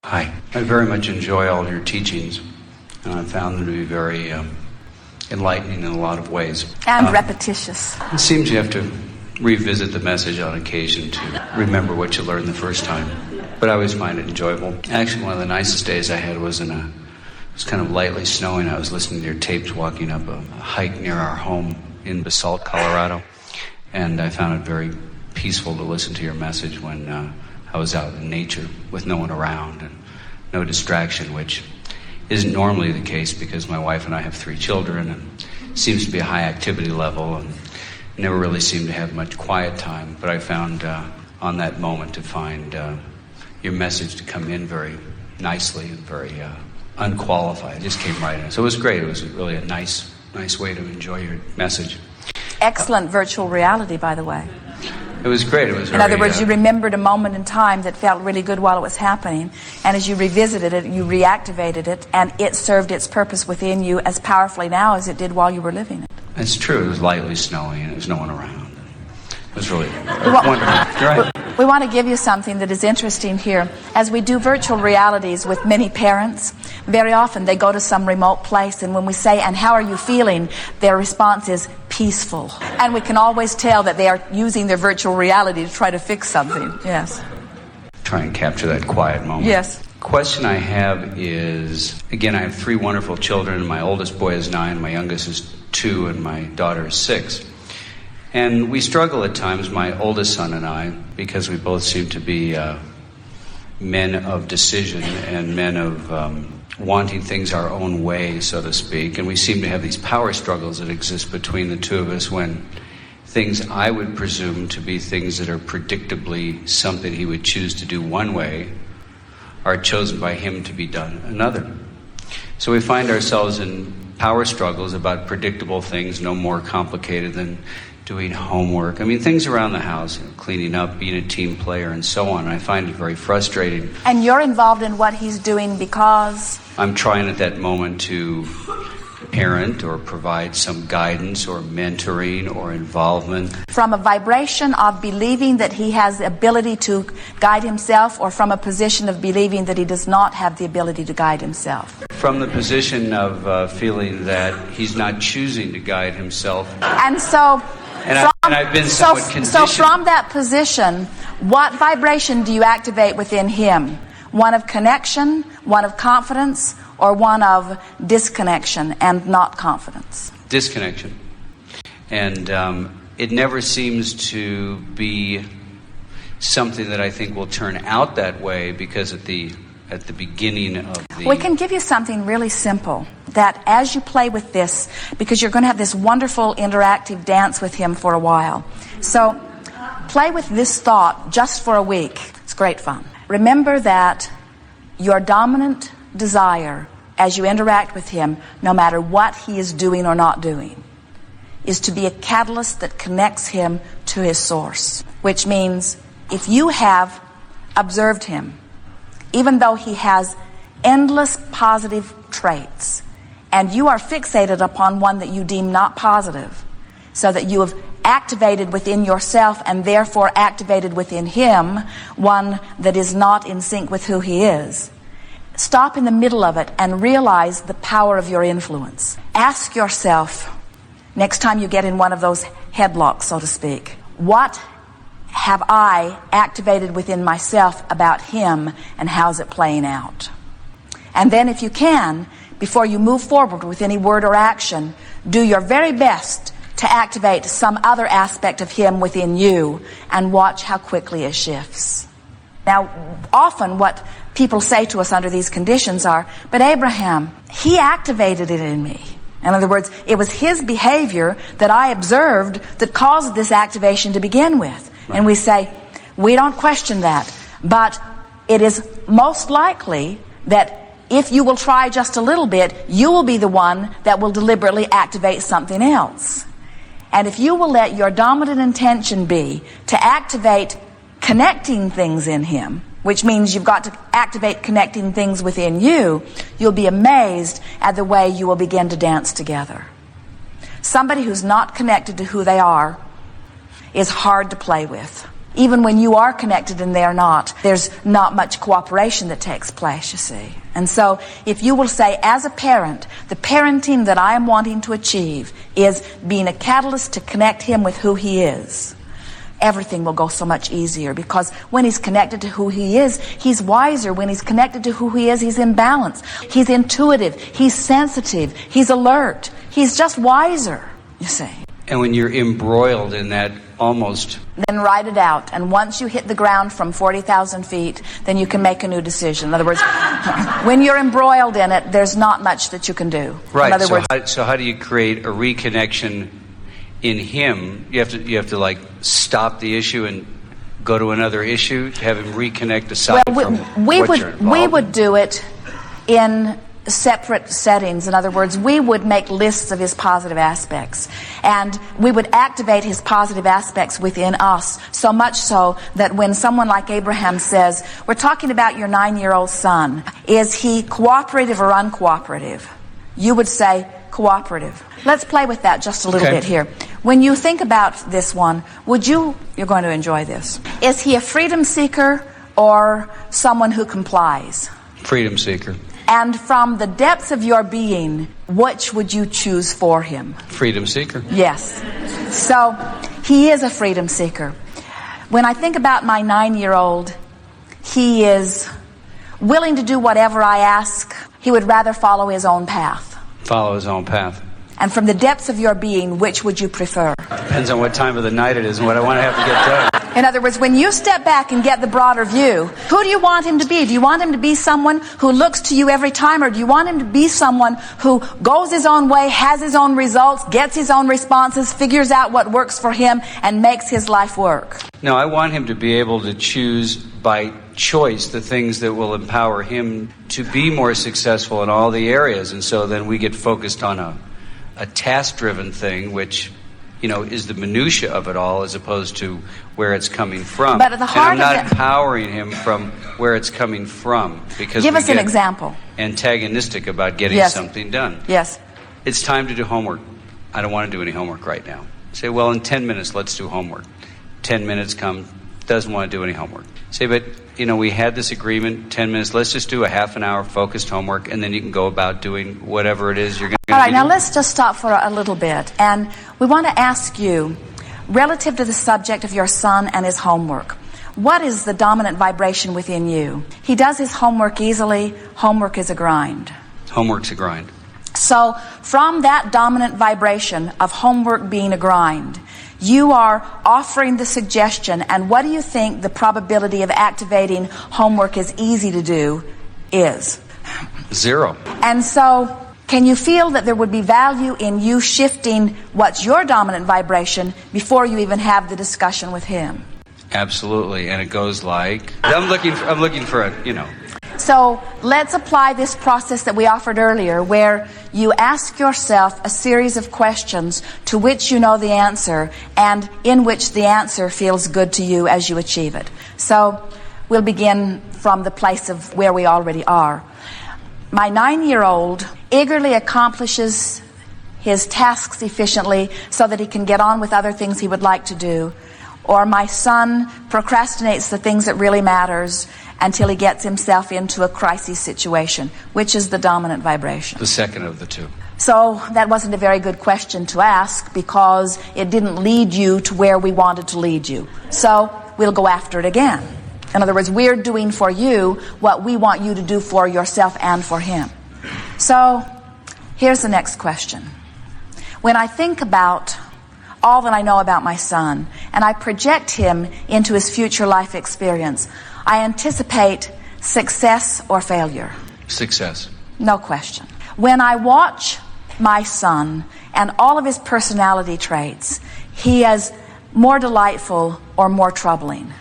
Hi. I very much enjoy all your teachings, and I found them to be very enlightening in a lot of ways. And repetitious. It seems you have to revisit the message on occasion to remember what you learned the first time, but I always find it enjoyable. Actually, one of the nicest days I had was it was kind of lightly snowing. I was listening to your tapes walking up a hike near our home in Basalt, Colorado, and I found it very peaceful to listen to your message when I was out in nature with no one around and no distraction, which isn't normally the case because my wife and I have 3 children and it seems to be a high activity level and never really seem to have much quiet time. But I found on that moment to find your message to come in very nicely and very unqualified. It just came right in. So it was great. It was really a nice way to enjoy your message. Excellent virtual reality, by the way. It was great. It was in other words, you remembered a moment in time that felt really good while it was happening, and as you revisited it, you reactivated it, and it served its purpose within you as powerfully now as it did while you were living it. It's true. It was lightly snowing, and there was no one around. It was really wonderful. We want to give you something that is interesting here. As we do virtual realities with many parents, very often they go to some remote place, and when we say, "And how are you feeling?" their response is peaceful. And we can always tell that they are using their virtual reality to try to fix something. Yes. Try and capture that quiet moment. Yes. Question I have is, again, I have 3 wonderful children. My oldest boy is 9, my youngest is 2, and my daughter is 6. And we struggle at times, my oldest son and I, because we both seem to be men of decision and men of wanting things our own way, so to speak. And we seem to have these power struggles that exist between the two of us when things I would presume to be things that are predictably something he would choose to do one way are chosen by him to be done another. So we find ourselves in power struggles about predictable things, no more complicated than doing homework. I mean, things around the house, cleaning up, being a team player, and so on. I find it very frustrating. And you're involved in what he's doing because? I'm trying at that moment to parent or provide some guidance or mentoring or involvement. From a vibration of believing that he has the ability to guide himself, or from a position of believing that he does not have the ability to guide himself? From the position of feeling that he's not choosing to guide himself. And so... I've been somewhat conditioned. So from that position, what vibration do you activate within him? One of connection, one of confidence, or one of disconnection and not confidence? Disconnection. And it never seems to be something that I think will turn out that way, because at the beginning of the... We can give you something really simple, that as you play with this, because you're going to have this wonderful interactive dance with him for a while. So play with this thought just for a week. It's great fun. Remember that your dominant desire as you interact with him, no matter what he is doing or not doing, is to be a catalyst that connects him to his source. Which means if you have observed him, even though he has endless positive traits, and you are fixated upon one that you deem not positive, so that you have activated within yourself and therefore activated within him one that is not in sync with who he is, stop in the middle of it and realize the power of your influence. Ask yourself, next time you get in one of those headlocks, so to speak, what have I activated within myself about him, and how's it playing out? And then if you can, before you move forward with any word or action, do your very best to activate some other aspect of him within you, and watch how quickly it shifts. Now, often what people say to us under these conditions are, "But Abraham, he activated it in me." In other words, it was his behavior that I observed that caused this activation to begin with. And we say, we don't question that, but it is most likely that if you will try just a little bit, you will be the one that will deliberately activate something else. And if you will let your dominant intention be to activate connecting things in him, which means you've got to activate connecting things within you, you'll be amazed at the way you will begin to dance together. Somebody who's not connected to who they are is hard to play with. Even when you are connected and they're not, there's not much cooperation that takes place, you see. And so if you will say, as a parent, the parenting that I am wanting to achieve is being a catalyst to connect him with who he is, everything will go so much easier, because when he's connected to who he is, he's wiser. When he's connected to who he is, he's in balance. He's intuitive. He's sensitive. He's alert. He's just wiser, you see. And when you're embroiled in that almost... Then write it out. And once you hit the ground from 40,000 feet, then you can make a new decision. In other words, when you're embroiled in it, there's not much that you can do. Right. In other words, so how do you create a reconnection in him? You have to like stop the issue and go to another issue, have him reconnect aside from we what you're involved in? We would do it in separate settings. In other words, we would make lists of his positive aspects, and we would activate his positive aspects within us, so much so that when someone like Abraham says, we're talking about your 9-year-old son, is he cooperative or uncooperative? You would say cooperative. Let's play with that just a little bit here. When you think about this one, you're going to enjoy this. Is he a freedom seeker or someone who complies? Freedom seeker. And from the depths of your being, which would you choose for him? Freedom seeker. Yes. So he is a freedom seeker. When I think about my 9-year-old, he is willing to do whatever I ask. He would rather follow his own path. Follow his own path. And from the depths of your being, which would you prefer? Depends on what time of the night it is and what I want to have to get done. In other words, when you step back and get the broader view, who do you want him to be? Do you want him to be someone who looks to you every time, or do you want him to be someone who goes his own way, has his own results, gets his own responses, figures out what works for him, and makes his life work? No, I want him to be able to choose by choice the things that will empower him to be more successful in all the areas. And so then we get focused on a task-driven thing, which, is the minutia of it all, as opposed to where it's coming from. But at the heart and I'm not empowering him from where it's coming from, because give us an example. Antagonistic about getting something done. Yes. It's time to do homework. I don't want to do any homework right now. Say, well, in 10 minutes, let's do homework. 10 minutes come, doesn't want to do any homework. Say, but, we had this agreement, 10 minutes, let's just do a half an hour focused homework, and then you can go about doing whatever it is you're going to do. All right, now let's just stop for a little bit. And we want to ask you, relative to the subject of your son and his homework, what is the dominant vibration within you? He does his homework easily. Homework is a grind. Homework's a grind. So from that dominant vibration of homework being a grind, you are offering the suggestion, and what do you think the probability of activating homework is easy to do is? 0. And so can you feel that there would be value in you shifting what's your dominant vibration before you even have the discussion with him? Absolutely. And it goes like, I'm looking for a. So let's apply this process that we offered earlier, where you ask yourself a series of questions to which you know the answer, and in which the answer feels good to you as you achieve it. So we'll begin from the place of where we already are. My 9-year-old eagerly accomplishes his tasks efficiently so that he can get on with other things he would like to do. Or my son procrastinates the things that really matters until he gets himself into a crisis situation. Which is the dominant vibration? The second of the two. So that wasn't a very good question to ask, because it didn't lead you to where we wanted to lead you. So we'll go after it again. In other words, we're doing for you what we want you to do for yourself and for him. So here's the next question. When I think about all that I know about my son, and I project him into his future life experience, I anticipate success or failure. Success. No question. When I watch my son and all of his personality traits, he is more delightful or more troubling.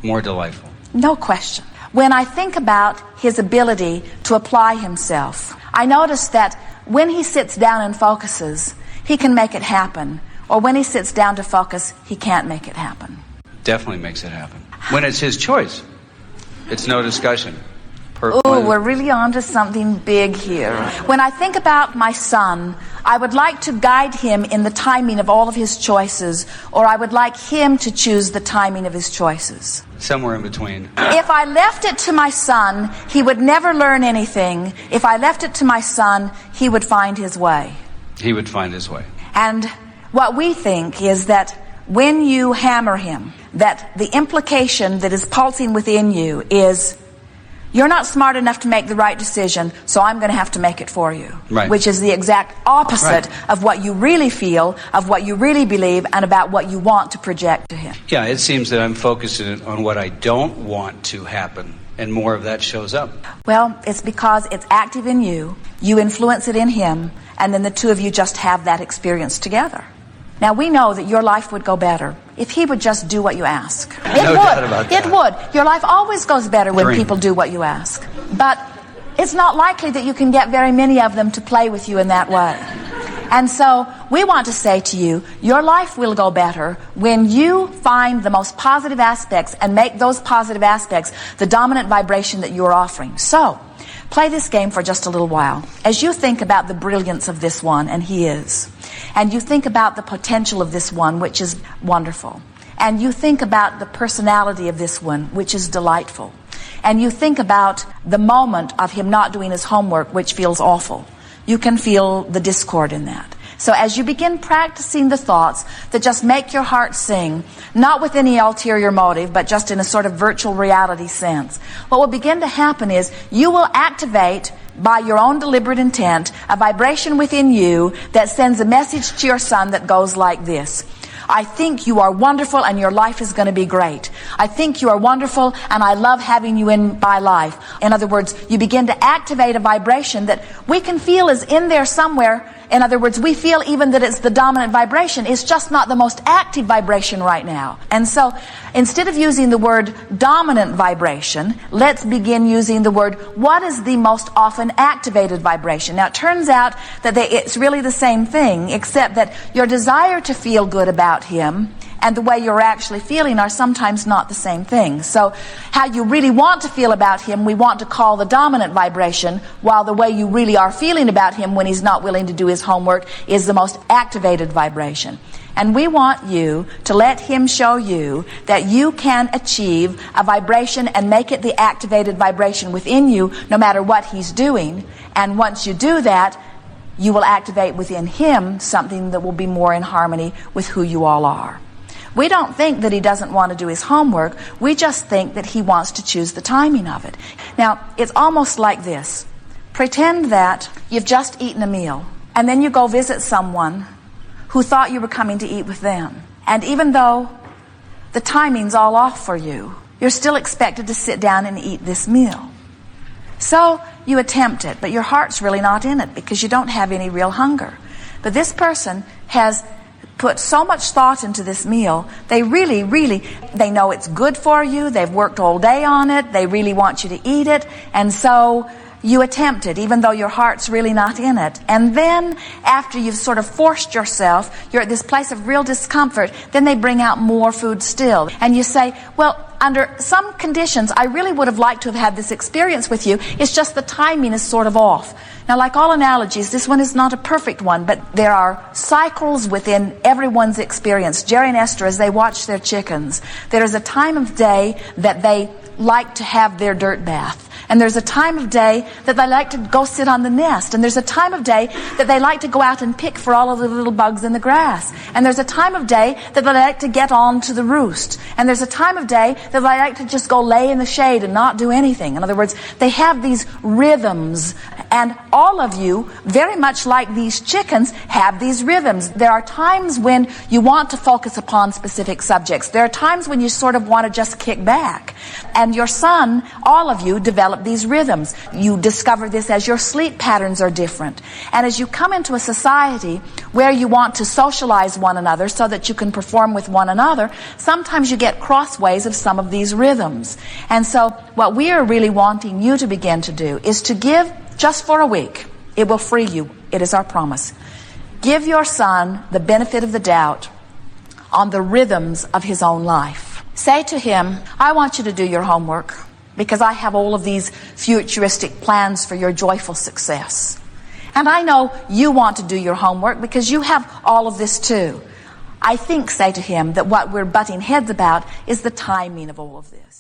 More delightful. No question. When I think about his ability to apply himself, I notice that when he sits down and focuses, he can make it happen. Or when he sits down to focus, he can't make it happen. Definitely makes it happen. When it's his choice, it's no discussion. Oh, we're really onto something big here. When I think about my son, I would like to guide him in the timing of all of his choices, or I would like him to choose the timing of his choices. Somewhere in between. If I left it to my son, he would never learn anything. If I left it to my son, he would find his way. He would find his way. And what we think is that when you hammer him, that the implication that is pulsing within you is, you're not smart enough to make the right decision, so I'm going to have to make it for you. Right. Which is the exact opposite of what you really feel, of what you really believe, and about what you want to project to him. Yeah, it seems that I'm focusing on what I don't want to happen, and more of that shows up. Well, it's because it's active in you, you influence it in him, and then the two of you just have that experience together. Now, we know that your life would go better if he would just do what you ask. No doubt about that. It would. Your life always goes better when Dream. people do what you ask. But it's not likely that you can get very many of them to play with you in that way. And so we want to say to you, your life will go better when you find the most positive aspects and make those positive aspects the dominant vibration that you're offering. So, play this game for just a little while. As you think about the brilliance of this one, and he is, and you think about the potential of this one, which is wonderful, and you think about the personality of this one, which is delightful, and you think about the moment of him not doing his homework, which feels awful, you can feel the discord in that. So as you begin practicing the thoughts that just make your heart sing, not with any ulterior motive, but just in a sort of virtual reality sense, what will begin to happen is you will activate, by your own deliberate intent, a vibration within you that sends a message to your son that goes like this. I think you are wonderful and your life is going to be great. I think you are wonderful and I love having you in my life. In other words, you begin to activate a vibration that we can feel is in there somewhere. In other words, we feel even that it's the dominant vibration. It's just not the most active vibration right now. And so, instead of using the word dominant vibration, let's begin using the word, what is the most often activated vibration? Now, it turns out that it's really the same thing, except that your desire to feel good about him and the way you're actually feeling are sometimes not the same thing. So how you really want to feel about him, we want to call the dominant vibration, while the way you really are feeling about him when he's not willing to do his homework is the most activated vibration. And we want you to let him show you that you can achieve a vibration and make it the activated vibration within you no matter what he's doing. And once you do that, you will activate within him something that will be more in harmony with who you all are. We don't think that he doesn't want to do his homework. We just think that he wants to choose the timing of it. Now, it's almost like this. Pretend that you've just eaten a meal, and then you go visit someone who thought you were coming to eat with them. And even though the timing's all off for you, you're still expected to sit down and eat this meal. So you attempt it, but your heart's really not in it because you don't have any real hunger. But this person has put so much thought into this meal. They really, they know it's good for you. They've worked all day on it. They really want you to eat it. And so you attempt it, even though your heart's really not in it. And then, after you've sort of forced yourself, you're at this place of real discomfort, then they bring out more food still. And you say, well, under some conditions, I really would have liked to have had this experience with you. It's just the timing is sort of off. Now, like all analogies, this one is not a perfect one, but there are cycles within everyone's experience. Jerry and Esther, as they watch their chickens, there is a time of day that they like to have their dirt bath. And there's a time of day that they like to go sit on the nest. And there's a time of day that they like to go out and pick for all of the little bugs in the grass. And there's a time of day that they like to get on to the roost. And there's a time of day that they like to just go lay in the shade and not do anything. In other words, they have these rhythms. And all of you, very much like these chickens, have these rhythms. There are times when you want to focus upon specific subjects. There are times when you sort of want to just kick back. And your son, all of you, develop these rhythms. You discover this as your sleep patterns are different. And as you come into a society where you want to socialize one another so that you can perform with one another, sometimes you get crossways of some of these rhythms. And so what we are really wanting you to begin to do is to give, just for a week, it will free you. It is our promise. Give your son the benefit of the doubt on the rhythms of his own life. Say to him, I want you to do your homework. because I have all of these futuristic plans for your joyful success. And I know you want to do your homework because you have all of this too. I think, say to him, that what we're butting heads about is the timing of all of this.